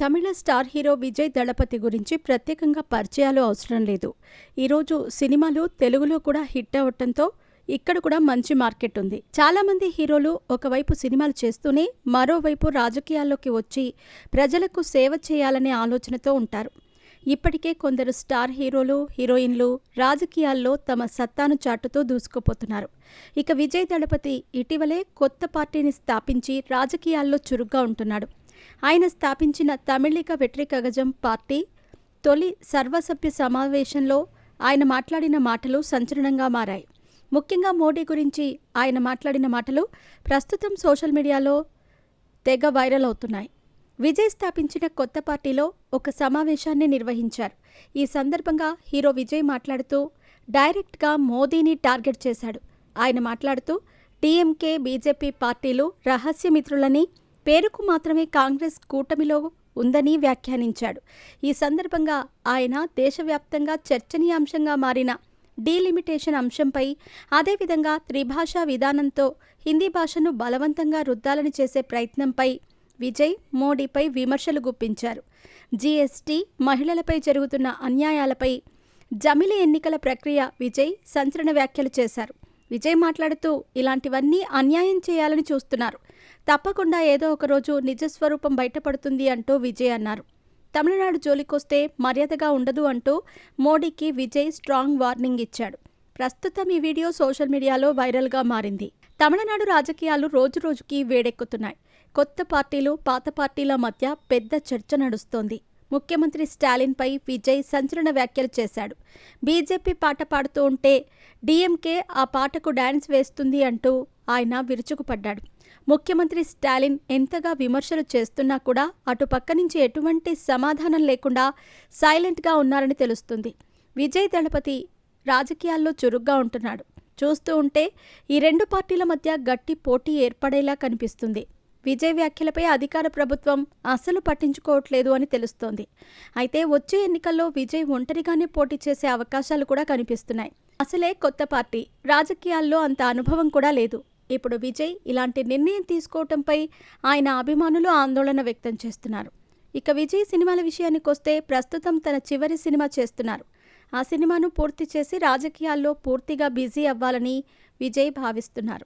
తమిళ star hero Vijay దళపతి గురించి ప్రత్యేకంగా పరిచయాలు అవసరం లేదు. ఈరోజు సినిమాలు తెలుగులో కూడా హిట్ అవ్వటంతో ఇక్కడ కూడా మంచి మార్కెట్ ఉంది. చాలామంది హీరోలు ఒకవైపు సినిమాలు చేస్తూనే మరోవైపు రాజకీయాల్లోకి వచ్చి ప్రజలకు సేవ చేయాలనే ఆలోచనతో ఉంటారు. ఇప్పటికే కొందరు స్టార్ హీరోలు, హీరోయిన్లు రాజకీయాల్లో తమ సత్తాను చాటుతూ దూసుకుపోతున్నారు. ఇక విజయ్ దళపతి ఇటీవలే కొత్త పార్టీని స్థాపించి రాజకీయాల్లో చురుగ్గా ఉంటున్నాడు. ఆయన స్థాపించిన తమిళిక వెట్రికగజం పార్టీ తొలి సర్వసభ్య సమావేశంలో ఆయన మాట్లాడిన మాటలు సంచలనంగా మారాయి. ముఖ్యంగా మోడీ గురించి ఆయన మాట్లాడిన మాటలు ప్రస్తుతం సోషల్ మీడియాలో తెగ వైరల్ అవుతున్నాయి. విజయ్ స్థాపించిన కొత్త పార్టీలో ఒక సమావేశాన్ని నిర్వహించారు. ఈ సందర్భంగా హీరో విజయ్ మాట్లాడుతూ డైరెక్ట్గా మోదీని టార్గెట్ చేశాడు. ఆయన మాట్లాడుతూ డీఎంకే, బీజేపీ పార్టీలు రహస్యమిత్రులని, పేరుకు మాత్రమే కాంగ్రెస్ కూటమిలో ఉందని వ్యాఖ్యానించాడు. ఈ సందర్భంగా ఆయన దేశవ్యాప్తంగా చర్చనీయాంశంగా మారిన డీలిమిటేషన్ అంశంపై, అదేవిధంగా త్రిభాషా విధానంతో హిందీ భాషను బలవంతంగా రుద్దాలని చేసే ప్రయత్నంపై విజయ్ మోడీపై విమర్శలు గుప్పించారు. జీఎస్టీ, మహిళలపై జరుగుతున్న అన్యాయాలపై, జమిలి ఎన్నికల ప్రక్రియ విజయ్ సంచలన వ్యాఖ్యలు చేశారు. విజయ్ మాట్లాడుతూ ఇలాంటివన్నీ అన్యాయం చేయాలని చూస్తున్నారు, తప్పకుండా ఏదో ఒకరోజు నిజస్వరూపం బయటపడుతుంది అంటూ విజయ్ అన్నారు. తమిళనాడు జోలికొస్తే మర్యాదగా ఉండదు అంటూ మోడీకి విజయ్ స్ట్రాంగ్ వార్నింగ్ ఇచ్చాడు. ప్రస్తుతం ఈ వీడియో సోషల్ మీడియాలో వైరల్గా మారింది. తమిళనాడు రాజకీయాలు రోజురోజుకి వేడెక్కుతున్నాయి. కొత్త పార్టీలు, పాత పార్టీల మధ్య పెద్ద చర్చ నడుస్తోంది. ముఖ్యమంత్రి స్టాలిన్పై విజయ్ సంచలన వ్యాఖ్యలు చేశాడు. బీజేపీ పాట పాడుతూ ఉంటే డీఎంకే ఆ పాటకు డాన్స్ వేస్తుంది అంటూ ఆయన విరుచుకుపడ్డాడు. ముఖ్యమంత్రి స్టాలిన్ ఎంతగా విమర్శలు చేస్తున్నా కూడా అటు పక్క నుంచి ఎటువంటి సమాధానం లేకుండా సైలెంట్గా ఉన్నారని తెలుస్తుంది. విజయ్ దళపతి రాజకీయాల్లో చురుగ్గా ఉంటున్నాడు. చూస్తూ ఉంటే ఈ రెండు పార్టీల మధ్య గట్టి పోటీ ఏర్పడేలా కనిపిస్తుంది. విజయ్ వ్యాఖ్యలపై అధికార ప్రభుత్వం అస్సలు పట్టించుకోవట్లేదు అని తెలుస్తోంది. అయితే వచ్చే ఎన్నికల్లో విజయ్ ఒంటరిగానే పోటీ చేసే అవకాశాలు కూడా కనిపిస్తున్నాయి. అసలే కొత్త పార్టీ, రాజకీయాల్లో అంత అనుభవం కూడా లేదు. ఇప్పుడు విజయ్ ఇలాంటి నిర్ణయం తీసుకోవటంపై ఆయన అభిమానులు ఆందోళన వ్యక్తం చేస్తున్నారు. ఇక విజయ్ సినిమాల విషయానికొస్తే ప్రస్తుతం తన చివరి సినిమా చేస్తున్నారు. ఆ సినిమాను పూర్తి చేసి రాజకీయాల్లో పూర్తిగా బిజీ అవ్వాలని విజయ్ భావిస్తున్నారు.